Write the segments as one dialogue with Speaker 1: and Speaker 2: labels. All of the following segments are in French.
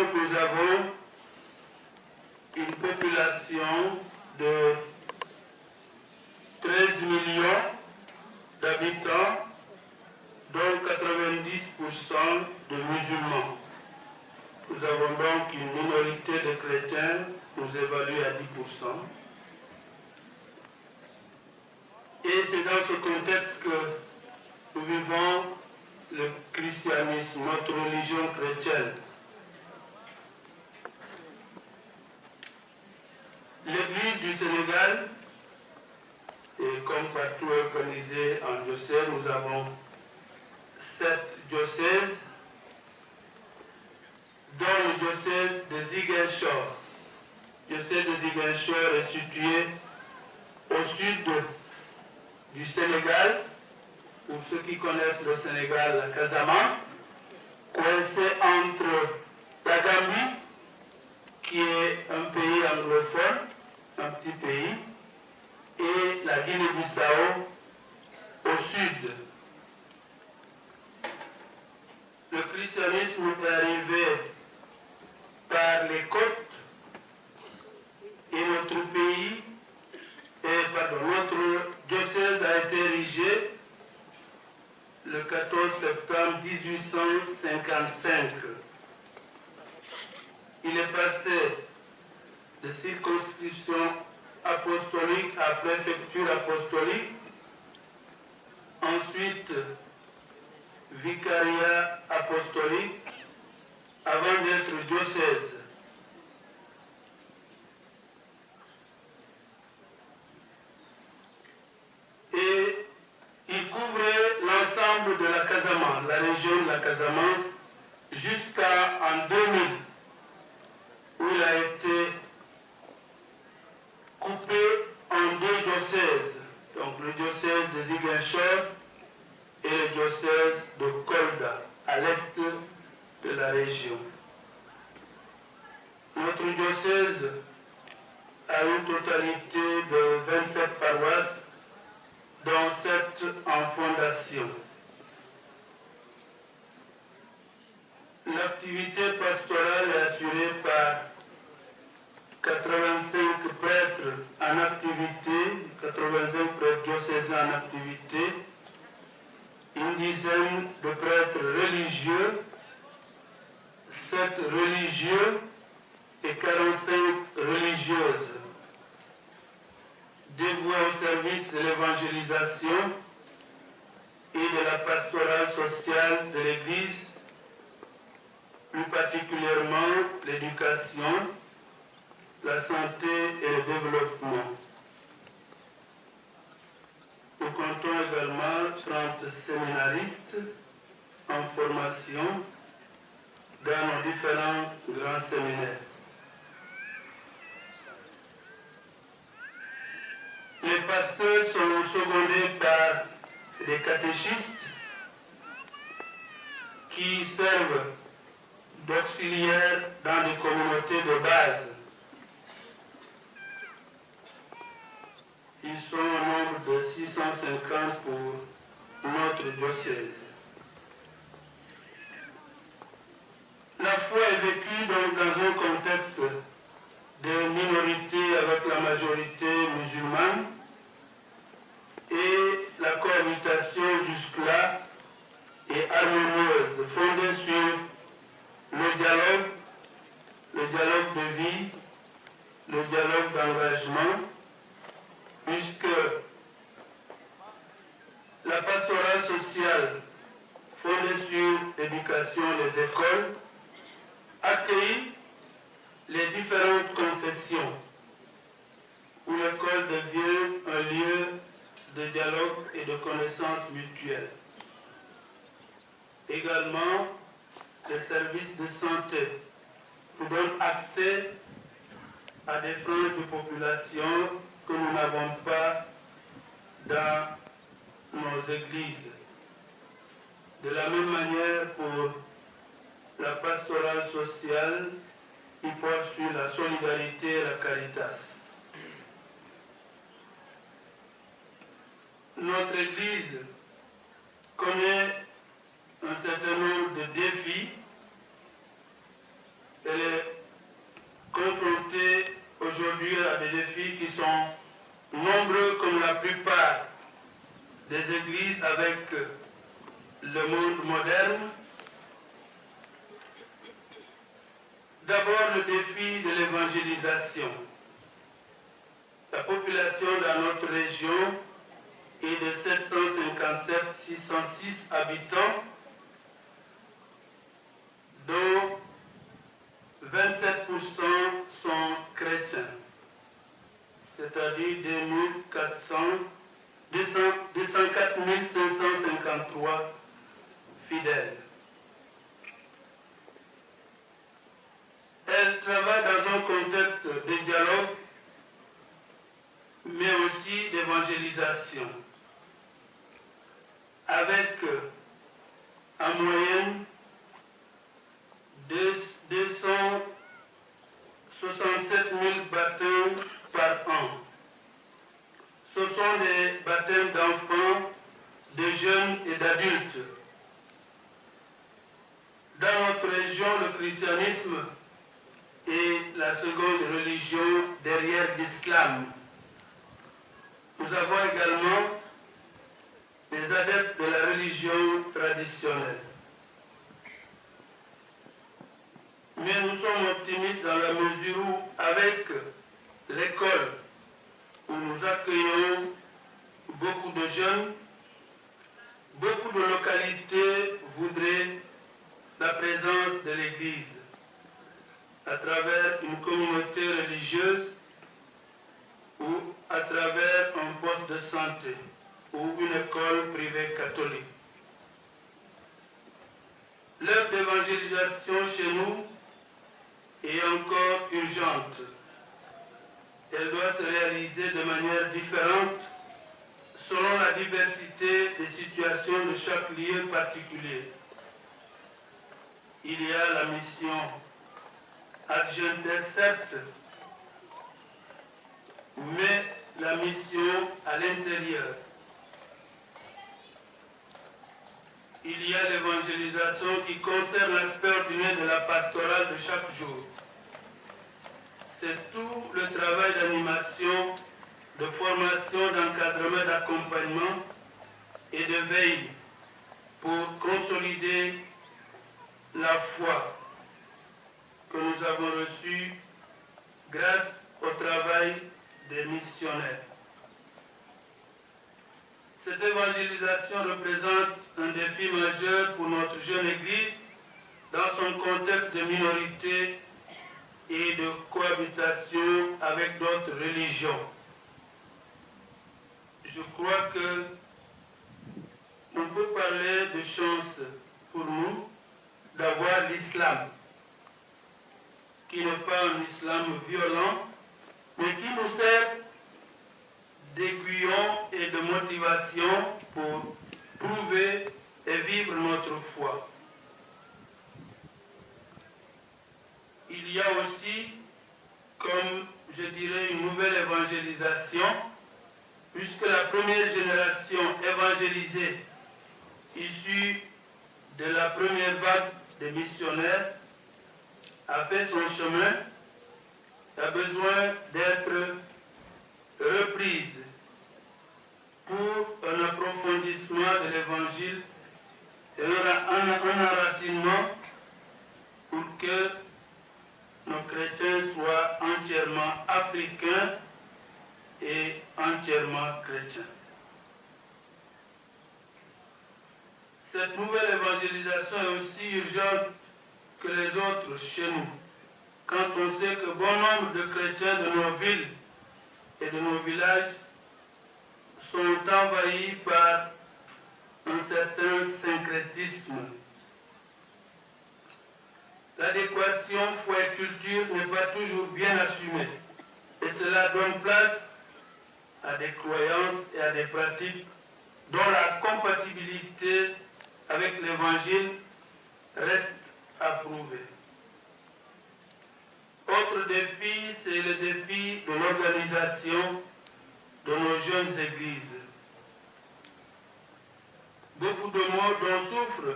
Speaker 1: Donc nous avons une population de 13 millions d'habitants, dont 90% de musulmans. Nous avons donc une minorité de chrétiens, nous évalue à 10%. Et c'est dans ce contexte que nous vivons le christianisme, notre religion chrétienne. L'Église du Sénégal est comme partout organisée en diocèse. Nous avons 7 diocèses, dont le diocèse de Ziguinchor. Le diocèse de Ziguinchor est situé au sud du Sénégal. Pour ceux qui connaissent le Sénégal, la Casamance, coincé entre la Gambie, qui est un pays anglophone, un petit pays, et la Guinée-Bissau au sud. Le christianisme est arrivé par les côtes et notre pays, notre diocèse a été érigé le 14 septembre 1855. Il est passé de circonscription apostolique à préfecture apostolique, ensuite vicariat apostolique, avant d'être diocèse. Et il couvrait l'ensemble de la Casamance, la région de la Casamance, jusqu'en 2000, où il a été coupé en 2 diocèses, donc le diocèse de Ziguinchor et le diocèse de Kolda, à l'est de la région. Notre diocèse a une totalité de 27 paroisses, dont 7 en fondation. L'activité pastorale est assurée par 85 prêtres en activité, 85 prêtres diocésains en activité, une dizaine de prêtres religieux, 7 religieux et 45 religieuses, dévoués au service de l'évangélisation et de la pastorale sociale de l'Église, plus particulièrement l'éducation, la santé et le développement. Nous comptons également 30 séminaristes en formation dans nos différents grands séminaires. Les pasteurs sont secondés par des catéchistes qui servent d'auxiliaires dans des communautés de base. Ils sont au nombre de 650 pour notre diocèse. La foi est vécue donc dans un contexte de minorité avec la majorité musulmane et la cohabitation jusque-là est harmonieuse, fondée sur le dialogue de vie, le dialogue d'engagement, puisque la pastorale sociale fondée sur l'éducation des écoles accueille les différentes confessions, où l'école devient un lieu de dialogue et de connaissance mutuelle. Également, les services de santé nous donnent accès à des franges de population que nous n'avons pas dans nos églises. De la même manière pour la pastorale sociale qui porte sur la solidarité et la caritas. Notre Église connaît un certain nombre de défis. elle est confrontée aujourd'hui à des défis qui sont nombreux comme la plupart des églises avec le monde moderne. D'abord, le défi de l'évangélisation. La population dans notre région est de 757 606 habitants, dont 27% sont chrétiens, c'est-à-dire 204 553 fidèles. Elle travaille dans un contexte de dialogue, mais aussi d'évangélisation, avec en moyenne 267 000 baptêmes par an. Ce sont des baptêmes d'enfants, de jeunes et d'adultes. Dans notre région, le christianisme est la seconde religion derrière l'islam. Nous avons également des adeptes de la religion traditionnelle. Mais nous sommes optimistes dans la mesure où, avec l'école, où nous accueillons beaucoup de jeunes, beaucoup de localités voudraient la présence de l'Église à travers une communauté religieuse ou à travers un poste de santé ou une école privée catholique. L'œuvre d'évangélisation chez nous est encore urgente. Elle doit se réaliser de manière différente selon la diversité des situations de chaque lieu particulier. Il y a la mission adjointe, certes, mais la mission à l'intérieur. Il y a l'évangélisation qui concerne l'aspect ordinaire de la pastorale de chaque jour. C'est tout le travail d'animation, de formation, d'encadrement, d'accompagnement et de veille pour consolider la foi que nous avons reçue grâce au travail des missionnaires. Cette évangélisation représente un défi majeur pour notre jeune Église dans son contexte de minorité et de cohabitation avec d'autres religions. Je crois que on peut parler de chance pour nous d'avoir l'islam, qui n'est pas un islam violent, mais qui nous sert d'aiguillon et de motivation pour prouver et vivre notre foi. Il y a aussi, comme je dirais, une nouvelle évangélisation, puisque la première génération évangélisée, issue de la première vague des missionnaires, a fait son chemin, a besoin d'être reprise pour un approfondissement de l'évangile et un enracinement pour que nos chrétiens soient entièrement africains et entièrement chrétiens. Cette nouvelle évangélisation est aussi urgente que les autres chez nous, quand on sait que bon nombre de chrétiens de nos villes et de nos villages sont envahis par un certain syncrétisme. L'adéquation foi et culture n'est pas toujours bien assumée et cela donne place à des croyances et à des pratiques dont la compatibilité avec l'Évangile reste à prouver. Autre défi, c'est le défi de l'organisation de nos jeunes églises. Beaucoup de morts dont souffre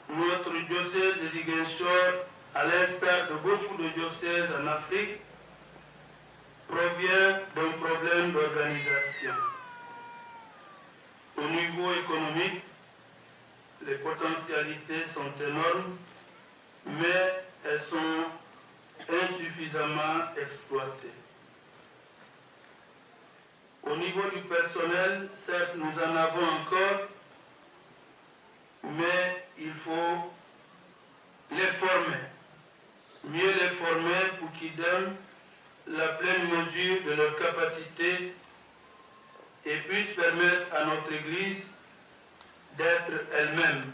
Speaker 1: notre diocèse de Ziguinchor à l'instar de beaucoup de diocèses en Afrique, provient d'un problème d'organisation. Au niveau économique, les potentialités sont énormes, mais elles sont insuffisamment exploitées. Au niveau du personnel, certes, nous en avons encore, mais il faut les former, mieux les former pour qu'ils donnent la pleine mesure de leur capacité et puissent permettre à notre Église d'être elle-même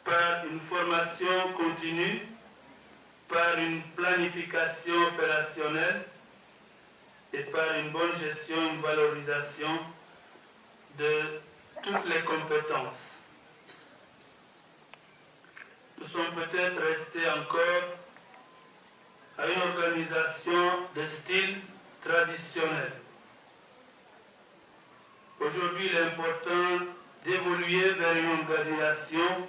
Speaker 1: par une formation continue, par une planification opérationnelle et par une bonne gestion, une valorisation de toutes les compétences. Nous sommes peut-être restés encore à une organisation de style traditionnel. Aujourd'hui, il est important d'évoluer vers une organisation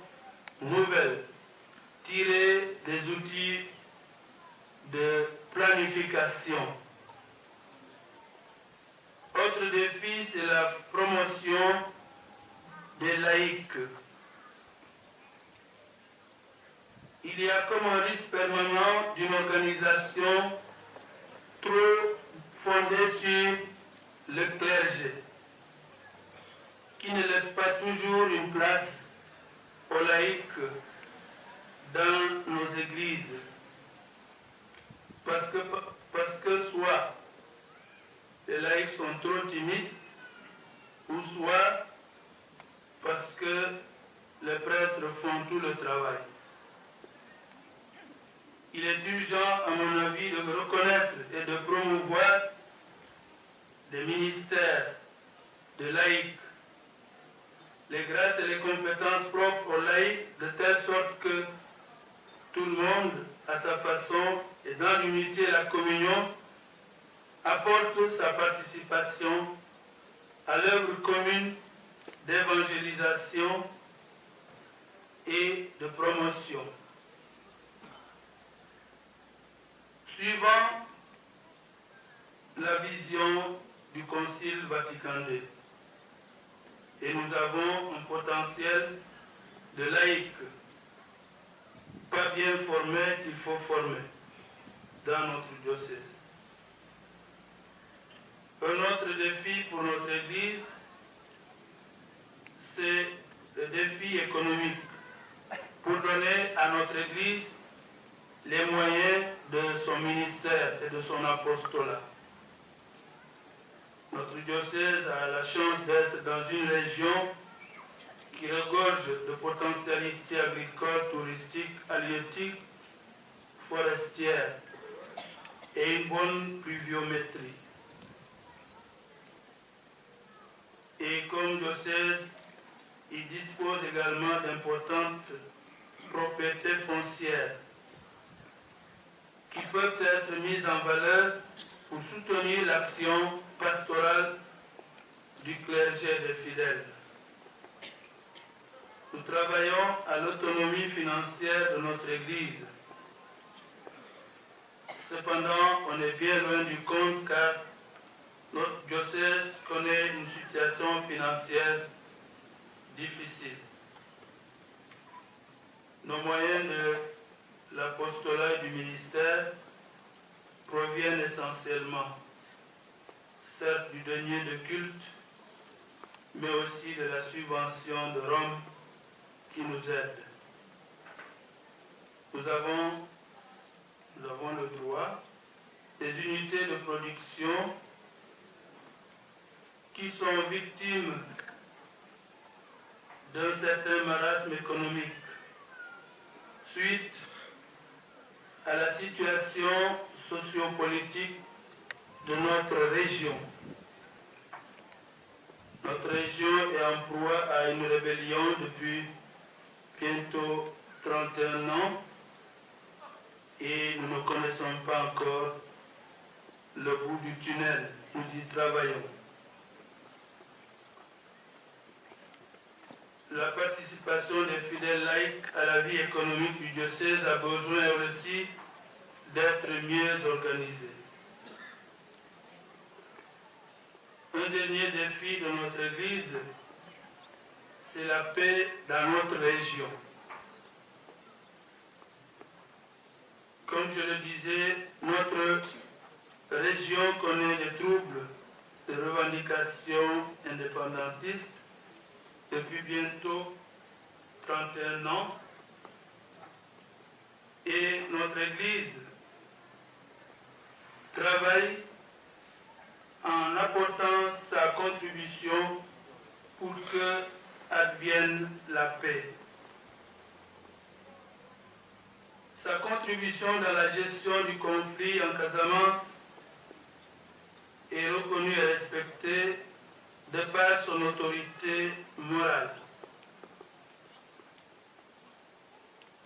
Speaker 1: nouvelle, tirée des outils de planification. Autre défi, c'est la promotion des laïcs. Il y a comme un risque permanent d'une organisation trop fondée sur le clergé, qui ne laisse pas toujours une place aux laïcs dans nos églises. Parce que soit les laïcs sont trop timides, ou soit parce que les prêtres font tout le travail. Il est urgent, à mon avis, de reconnaître et de promouvoir des ministères de laïcs, les grâces et les compétences propres aux laïcs, de telle sorte que tout le monde, à sa façon, et dans l'unité et la communion, apporte sa participation à l'œuvre commune d'évangélisation et de promotion. Suivant la vision du Concile Vatican II, et nous avons un potentiel de laïcs pas bien formés qu'il faut former dans notre diocèse. Un autre défi pour notre Église, c'est le défi économique, pour donner à notre Église les moyens de son ministère et de son apostolat. Notre diocèse a la chance d'être dans une région qui regorge de potentialités agricoles, touristiques, halieutiques, forestières et une bonne pluviométrie. Et comme diocèse, il dispose également d'importantes propriétés foncières qui peuvent être mises en valeur pour soutenir l'action pastorale du clergé et des fidèles. Nous travaillons à l'autonomie financière de notre Église. Cependant, on est bien loin du compte car notre diocèse connaît une situation financière difficile. Nos moyens de l'apostolat et du ministère proviennent essentiellement, certes du denier de culte, mais aussi de la subvention de Rome qui nous aide. Nous avons le droit des unités de production qui sont victimes d'un certain marasme économique suite à la situation sociopolitique de notre région. Notre région est en proie à une rébellion depuis bientôt 31 ans et nous ne connaissons pas encore le bout du tunnel. Nous y travaillons. la participation des fidèles laïcs à la vie économique du diocèse a besoin aussi d'être mieux organisée. Un dernier défi de notre Église, c'est la paix dans notre région. Comme je le disais, notre région connaît des troubles de revendications indépendantistes depuis bientôt 31 ans et notre Église travaille en apportant sa contribution pour que advienne la paix. Sa contribution dans la gestion du conflit en Casamance est reconnue et respectée de par son autorité morale.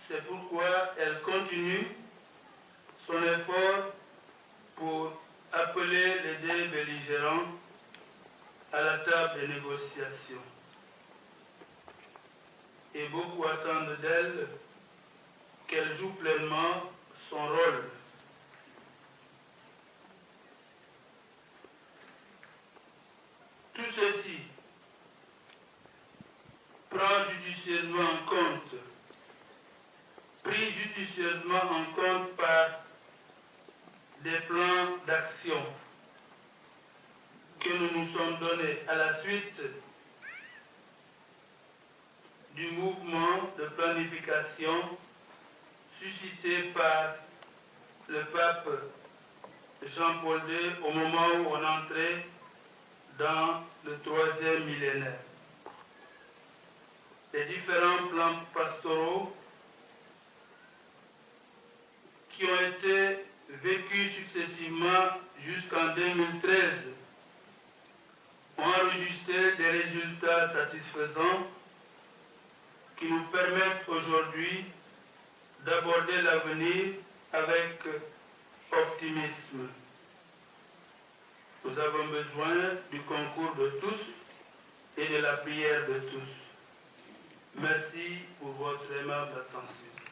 Speaker 1: C'est pourquoi elle continue son effort pour appeler les deux belligérants à la table des négociations. Et beaucoup attendent d'elle qu'elle joue pleinement son rôle. Tout ceci prend judicieusement en compte, pris judicieusement en compte par des plans d'action que nous nous sommes donnés à la suite du mouvement de planification suscité par le pape Jean-Paul II au moment où on entrait dans le 3e millénaire. Les différents plans pastoraux qui ont été vécus successivement jusqu'en 2013 ont enregistré des résultats satisfaisants qui nous permettent aujourd'hui d'aborder l'avenir avec optimisme. Nous avons besoin du concours de tous et de la prière de tous. Merci pour votre aimable attention.